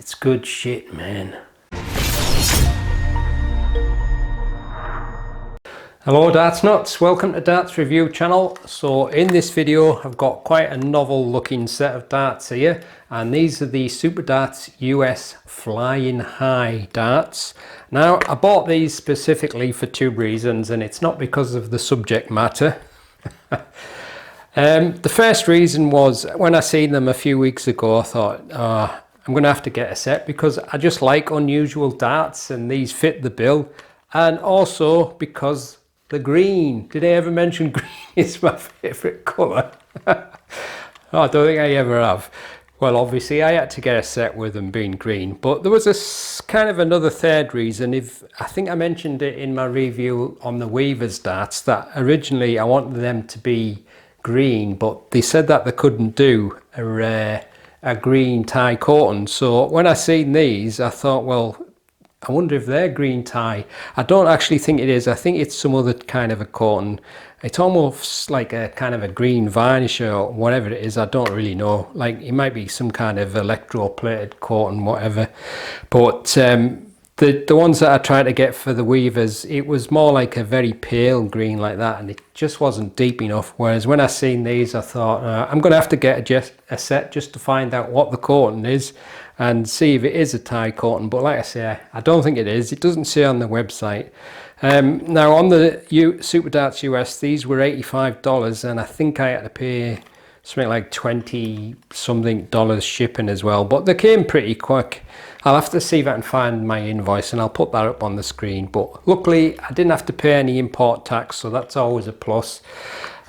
It's good shit, man. Hello Darts Nutz, welcome to Darts Review channel. So in this video I've got quite a novel looking set of darts here, and these are the Superdarts US Flying High darts. Now I bought these specifically for two reasons, and it's not because of the subject matter. The first reason was when I seen them a few weeks ago, I thought I'm gonna have to get a set because I just like unusual darts and these fit the bill, and also because the green. Did I ever mention green is my favourite colour? I don't think I ever have. Well, obviously I had to get a set with them being green, but there was a kind of another third reason. I think I mentioned it in my review on the Weavers darts, that originally I wanted them to be green, but they said that they couldn't do a green tie coating. So when I seen these, I thought, well, I wonder if they're green tie. I don't actually think it is. I think it's some other kind of a coating. It's almost like a kind of a green varnish or whatever it is. I don't really know. Like, it might be some kind of electroplated coating, whatever. But the ones that I tried to get for the Weavers, it was more like a very pale green like that, and it just wasn't deep enough. Whereas when I seen these, I thought I'm going to have to get a set just to find out what the coating is and see if it is a tie coating. But like I say, I don't think it is. It doesn't say on the website. Now on the Superdarts US, these were $85, and I think I had to pay something like $20 something shipping as well, but they came pretty quick. I'll have to see if I can find my invoice and I'll put that up on the screen, but luckily I didn't have to pay any import tax, so that's always a plus.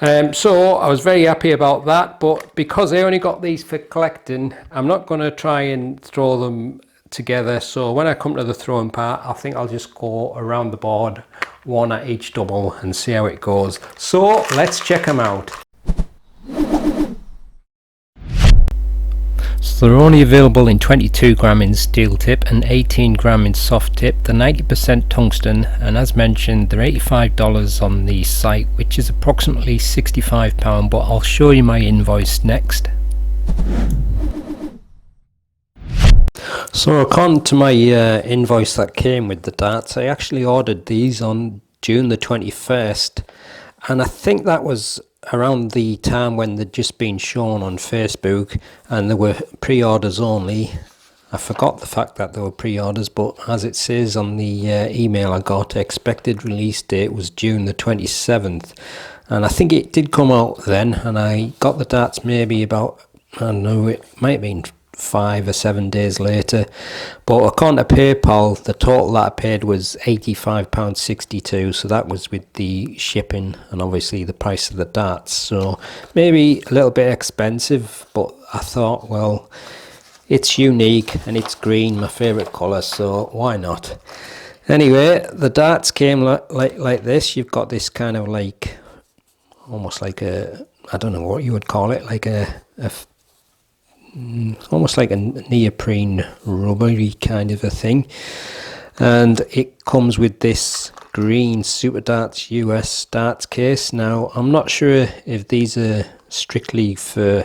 So I was very happy about that, but because I only got these for collecting, I'm not going to try and throw them together. So when I come to the throwing part, I think I'll just go around the board, one at each double, and see how it goes. So let's check them out. So they're only available in 22 gram in steel tip and 18 gram in soft tip. They're 90% tungsten, and as mentioned, they're $85 on the site, which is approximately £65, but I'll show you my invoice next. So according to my invoice that came with the darts, I actually ordered these on June the 21st, and I think that was around the time when they'd just been shown on Facebook and there were pre-orders only. I forgot the fact that there were pre-orders, but as it says on the email I got, expected release date was June the 27th, and I think it did come out then, and I got the darts maybe about, I don't know, it might have been 5 or 7 days later. But according to PayPal, the total that I paid was £85.62, so that was with the shipping and obviously the price of the darts, so maybe a little bit expensive, but I thought, well, it's unique and it's green, my favourite colour, so why not? Anyway, the darts came like this. You've got this kind of like, almost like a, I don't know what you would call it, like almost like a neoprene rubbery kind of a thing, and it comes with this green Superdarts US darts case. Now I'm not sure if these are strictly for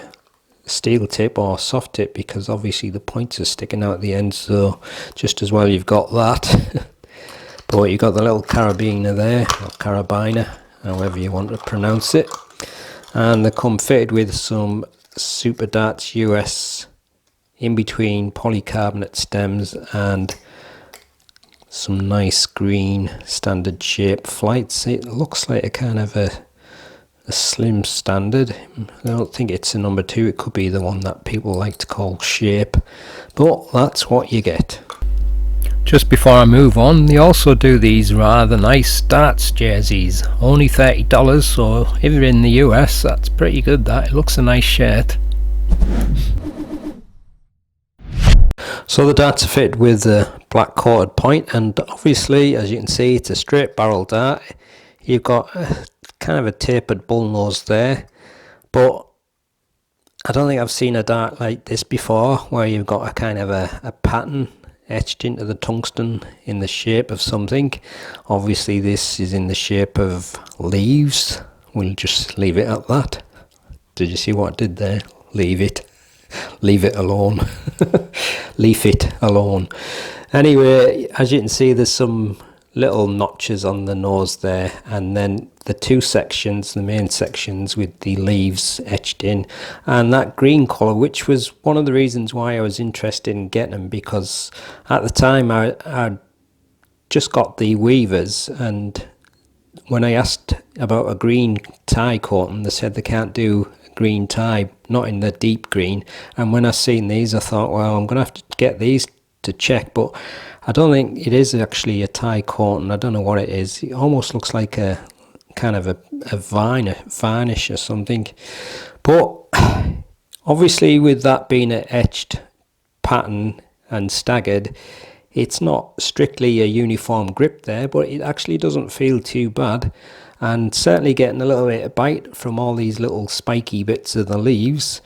steel tip or soft tip, because obviously the points are sticking out at the end, so just as well you've got that. But you've got the little carabiner there, or carabiner, however you want to pronounce it, and they come fitted with some Superdarts US in between polycarbonate stems and some nice green standard shape flights. It looks like a kind of a slim standard. I don't think it's a number 2, it could be the one that people like to call shape, but that's what you get. Just before I move on, they also do these rather nice darts jerseys, only $30, so if you're in the US, that's pretty good. That it looks a nice shirt. So the darts are fitted with a black coated point, and obviously, as you can see, it's a straight barrel dart. You've got kind of a tapered bull nose there, but I don't think I've seen a dart like this before, where you've got a kind of a pattern etched into the tungsten in the shape of something. Obviously this is in the shape of leaves. We'll just leave it at that. Did you see what I did there? Leave it. leave it alone. Leave it alone. Anyway, as you can see, there's some little notches on the nose there, and then the two sections, the main sections with the leaves etched in, and that green colour, which was one of the reasons why I was interested in getting them, because at the time I just got the weavers, and when I asked about a green tie coating, they said they can't do a green tie, not in the deep green. And when I seen these, I thought, well, I'm gonna have to get these to check, but I don't think it is actually a tie coating. I don't know what it is. It almost looks like a kind of a varnish or something. But obviously, with that being an etched pattern and staggered, it's not strictly a uniform grip there, but it actually doesn't feel too bad, and certainly getting a little bit of bite from all these little spiky bits of the leaves.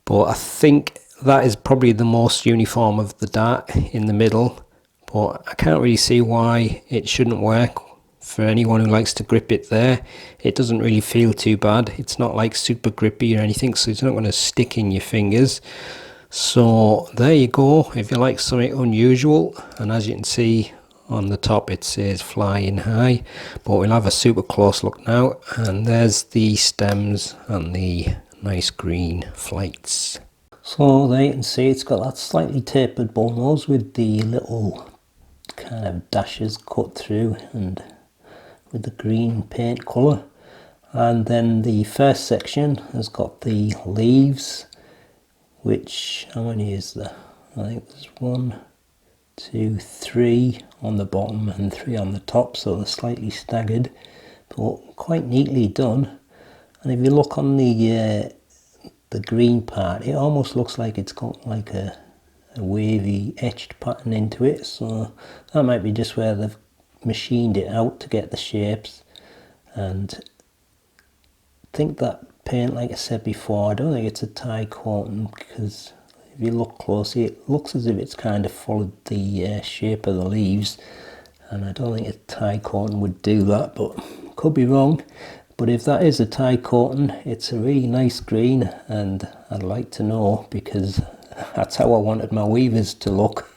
But I think that is probably the most uniform of the dart in the middle, but I can't really see why it shouldn't work for anyone who likes to grip it there. It doesn't really feel too bad. It's not like super grippy or anything, so it's not going to stick in your fingers. So there you go, if you like something unusual. And as you can see on the top, it says flying high, but we'll have a super close look now. And there's the stems and the nice green flights. So there you can see it's got that slightly tapered bull nose with the little kind of dashes cut through and with the green paint colour. And then the first section has got the leaves, which, how many is there? I think there's 1, 2, 3 on the bottom and 3 on the top, so they're slightly staggered, but quite neatly done. And if you look on the green part, it almost looks like it's got like a wavy etched pattern into it, so that might be just where they've machined it out to get the shapes. And I think that paint, like I said before, I don't think it's a tie coating, because if you look closely, it looks as if it's kind of followed the shape of the leaves, and I don't think a tie coating would do that, but could be wrong. But if that is a tie coating, it's a really nice green, and I'd like to know, because that's how I wanted my weavers to look.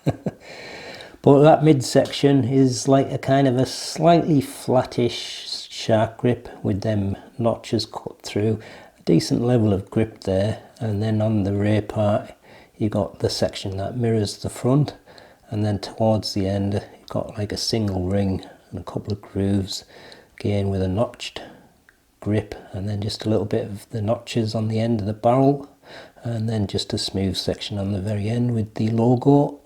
But that midsection is like a kind of a slightly flattish shark grip with them notches cut through. A decent level of grip there. And then on the rear part, you got the section that mirrors the front, and then towards the end, you've got like a single ring and a couple of grooves, again with a notched grip, and then just a little bit of the notches on the end of the barrel, and then just a smooth section on the very end with the logo.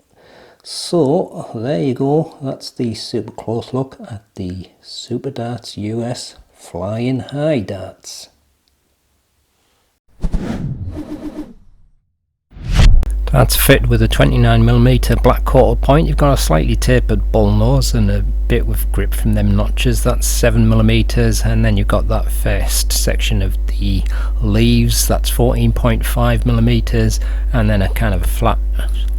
So there you go, that's the super close look at the Superdarts US Flying High darts. That's fit with a 29mm black quarter point. You've got a slightly tapered bull nose and a bit with grip from them notches. That's 7mm, and then you've got that first section of the leaves, that's 14.5mm, and then a kind of a flat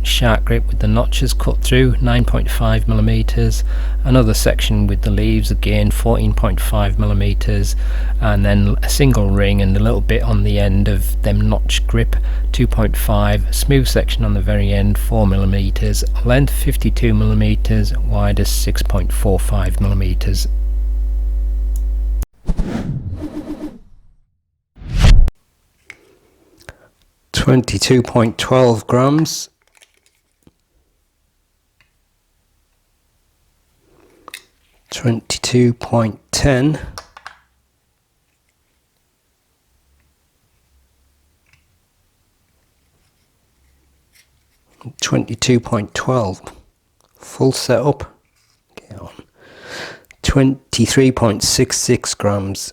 shark grip with the notches cut through, 9.5mm. Another section with the leaves, again 14.5mm, and then a single ring and a little bbit on the end of them notch grip, 2.5, smooth section on the very end, 4mm, length 52mm, wide as 6.45mm. $22.12 grams. 22.10, 22.12, full setup, get on, 23.66 grams.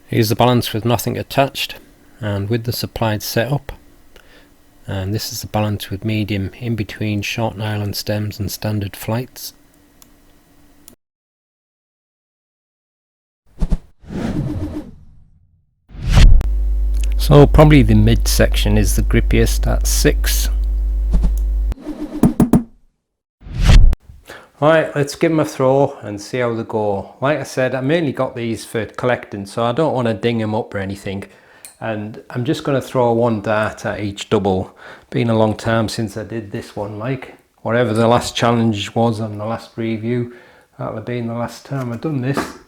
Here's the balance with nothing attached and with the supplied setup. And this is the balance with medium in between short nylon stems and standard flights. So probably the mid section is the grippiest at 6. Right, let's give them a throw and see how they go. Like I said, I mainly got these for collecting, so I don't want to ding them up or anything. And I'm just going to throw one dart at each double. Been a long time since I did this one, like whatever the last challenge was on the last review, that'll have been the last time I've done this.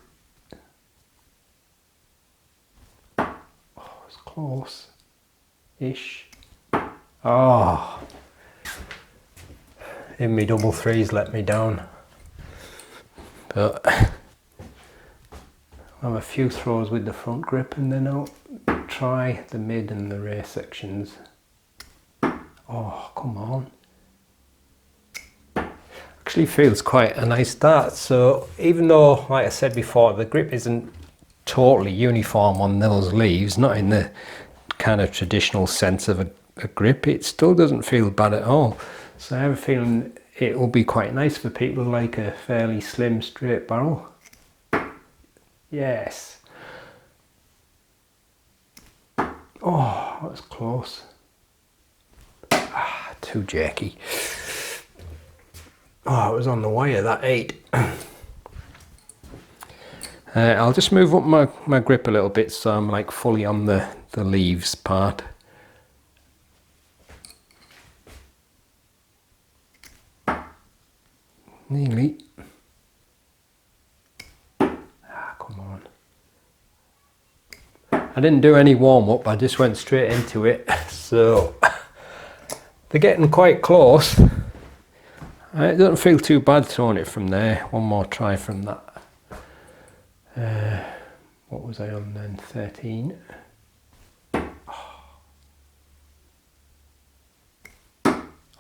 Oh, it's close-ish. Oh, in me double threes let me down. But I'll have a few throws with the front grip and then I'll try the mid and the rear sections. Oh, come on. Actually feels quite a nice dart. So even though, like I said before, the grip isn't totally uniform on those leaves, not in the kind of traditional sense of a grip, it still doesn't feel bad at all. So I have a feeling it will be quite nice for people who like a fairly slim straight barrel. Yes. Oh, that was close. Ah, too jerky. Oh, it was on the wire, that 8. I'll just move up my grip a little bit so I'm like fully on the leaves part. Nearly. Ah, come on. I didn't do any warm up, I just went straight into it. So they're getting quite close. It doesn't feel too bad throwing it from there. One more try from that. What was I on then? 13.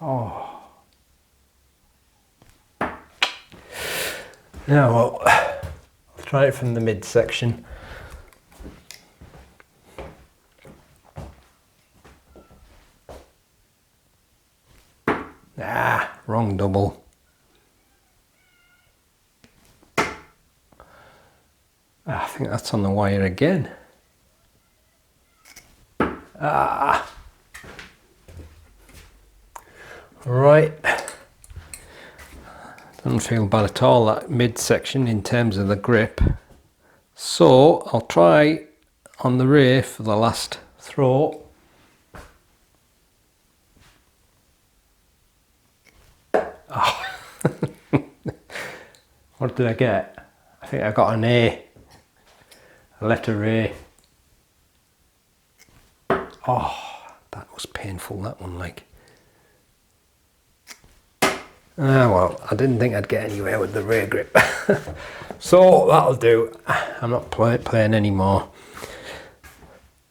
Oh. Now, well, I'll try it from the midsection. Ah, wrong double. I think that's on the wire again. Ah. Right. Doesn't feel bad at all, that midsection in terms of the grip. So I'll try on the rear for the last throw. Oh. What did I get? I think I got an A. A letter A. Oh, that was painful, that one, like. Ah, well, I didn't think I'd get anywhere with the rear grip. So that'll do. I'm not playing anymore.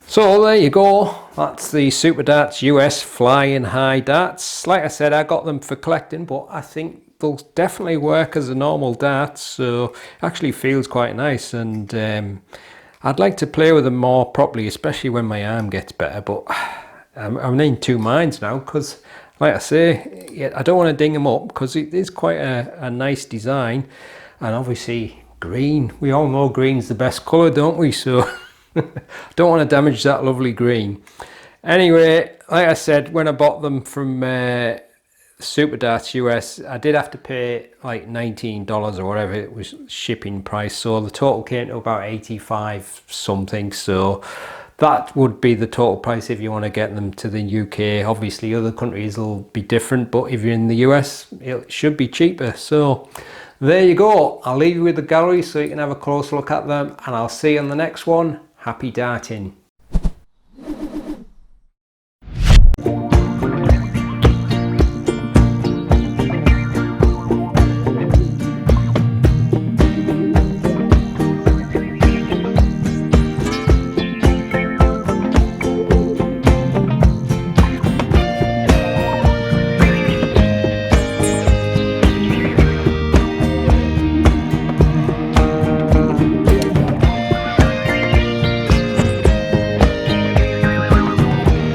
So there you go. That's the Superdarts US flying high darts. Like I said, I got them for collecting, but I think they'll definitely work as a normal dart. So it actually feels quite nice, and I'd like to play with them more properly, especially when my arm gets better. But I'm in two minds now, because like I say, yeah, I don't want to ding them up because it is quite a nice design, and obviously green. We all know green's the best colour, don't we? So don't want to damage that lovely green. Anyway, like I said, when I bought them from Superdarts US, I did have to pay like $19 or whatever it was shipping price. So the total came to about 85 something. So that would be the total price if you want to get them to the UK. Obviously other countries will be different, but if you're in the US, it should be cheaper. So there you go. I'll leave you with the gallery so you can have a close look at them, and I'll see you on the next one. Happy darting.